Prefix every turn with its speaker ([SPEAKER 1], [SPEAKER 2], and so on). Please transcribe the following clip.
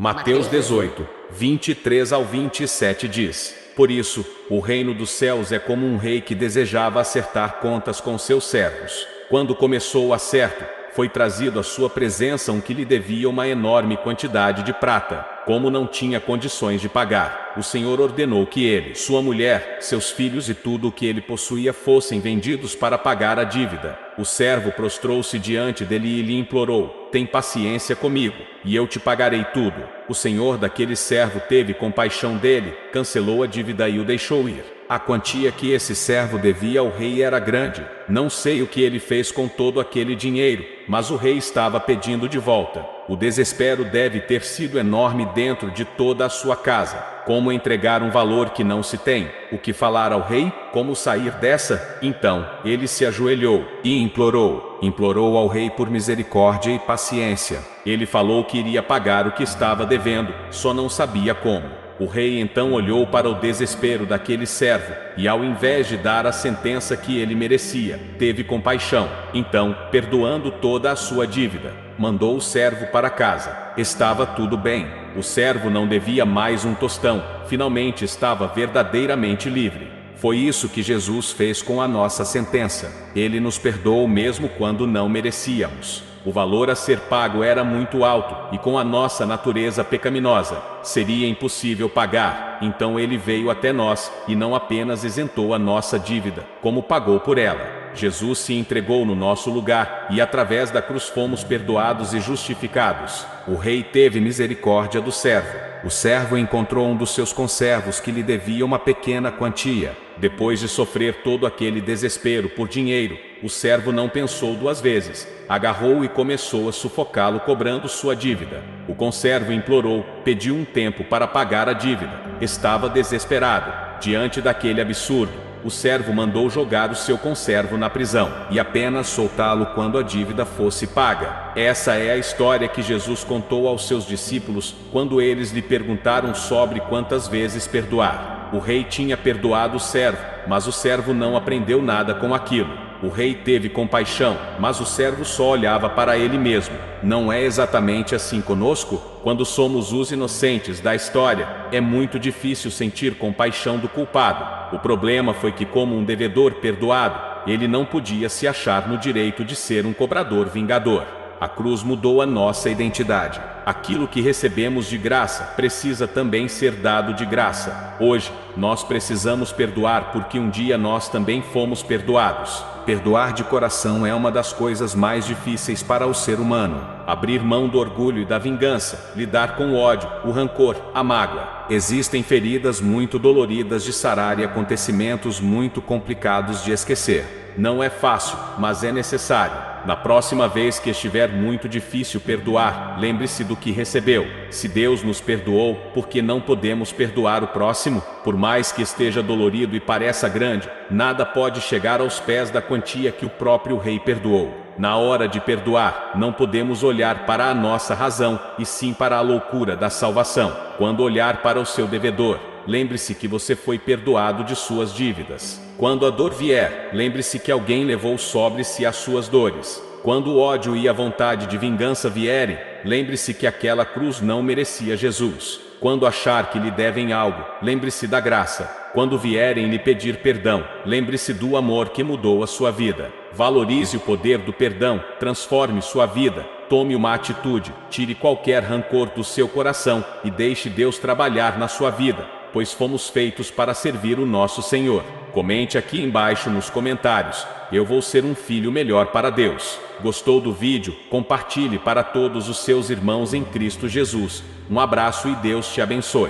[SPEAKER 1] Mateus 18, 23 ao 27 diz: Por isso, o reino dos céus é como um rei que desejava acertar contas com seus servos. Quando começou o acerto, foi trazido à sua presença um que lhe devia uma enorme quantidade de prata. Como não tinha condições de pagar, o Senhor ordenou que ele, sua mulher, seus filhos e tudo o que ele possuía fossem vendidos para pagar a dívida. O servo prostrou-se diante dele e lhe implorou: Tem paciência comigo, e eu te pagarei tudo. O senhor daquele servo teve compaixão dele, cancelou a dívida e o deixou ir. A quantia que esse servo devia ao rei era grande. Não sei o que ele fez com todo aquele dinheiro, mas o rei estava pedindo de volta. O desespero deve ter sido enorme dentro de toda a sua casa. Como entregar um valor que não se tem? O que falar ao rei? Como sair dessa? Então, ele se ajoelhou e implorou ao rei por misericórdia e paciência. Ele falou que iria pagar o que estava devendo, só não sabia como. O rei então olhou para o desespero daquele servo, e ao invés de dar a sentença que ele merecia, teve compaixão. Então, perdoando toda a sua dívida, mandou o servo para casa. Estava tudo bem. O servo não devia mais um tostão. Finalmente estava verdadeiramente livre. Foi isso que Jesus fez com a nossa sentença. Ele nos perdoou mesmo quando não merecíamos. O valor a ser pago era muito alto, e com a nossa natureza pecaminosa, seria impossível pagar. Então ele veio até nós, e não apenas isentou a nossa dívida, como pagou por ela. Jesus se entregou no nosso lugar, e através da cruz fomos perdoados e justificados. O rei teve misericórdia do servo. O servo encontrou um dos seus conservos que lhe devia uma pequena quantia. Depois de sofrer todo aquele desespero por dinheiro, o servo não pensou duas vezes. Agarrou e começou a sufocá-lo cobrando sua dívida. O conservo implorou, pediu um tempo para pagar a dívida. Estava desesperado. Diante daquele absurdo, o servo mandou jogar o seu conservo na prisão, e apenas soltá-lo quando a dívida fosse paga. Essa é a história que Jesus contou aos seus discípulos, quando eles lhe perguntaram sobre quantas vezes perdoar. O rei tinha perdoado o servo, mas o servo não aprendeu nada com aquilo. O rei teve compaixão, mas o servo só olhava para ele mesmo. Não é exatamente assim conosco? Quando somos os inocentes da história, é muito difícil sentir compaixão do culpado. O problema foi que, como um devedor perdoado, ele não podia se achar no direito de ser um cobrador vingador. A cruz mudou a nossa identidade. Aquilo que recebemos de graça precisa também ser dado de graça. Hoje, nós precisamos perdoar porque um dia nós também fomos perdoados. Perdoar de coração é uma das coisas mais difíceis para o ser humano. Abrir mão do orgulho e da vingança, lidar com o ódio, o rancor, a mágoa. Existem feridas muito doloridas de sarar e acontecimentos muito complicados de esquecer. Não é fácil, mas é necessário. Na próxima vez que estiver muito difícil perdoar, lembre-se do que recebeu. Se Deus nos perdoou, por que não podemos perdoar o próximo? Por mais que esteja dolorido e pareça grande, nada pode chegar aos pés da quantia que o próprio rei perdoou. Na hora de perdoar, não podemos olhar para a nossa razão, e sim para a loucura da salvação. Quando olhar para o seu devedor, lembre-se que você foi perdoado de suas dívidas. Quando a dor vier, lembre-se que alguém levou sobre si as suas dores. Quando o ódio e a vontade de vingança vierem, lembre-se que aquela cruz não merecia Jesus. Quando achar que lhe devem algo, lembre-se da graça. Quando vierem lhe pedir perdão, lembre-se do amor que mudou a sua vida. Valorize o poder do perdão, transforme sua vida. Tome uma atitude, tire qualquer rancor do seu coração e deixe Deus trabalhar na sua vida, pois fomos feitos para servir o nosso Senhor. Comente aqui embaixo nos comentários: eu vou ser um filho melhor para Deus. Gostou do vídeo? Compartilhe para todos os seus irmãos em Cristo Jesus. Um abraço e Deus te abençoe.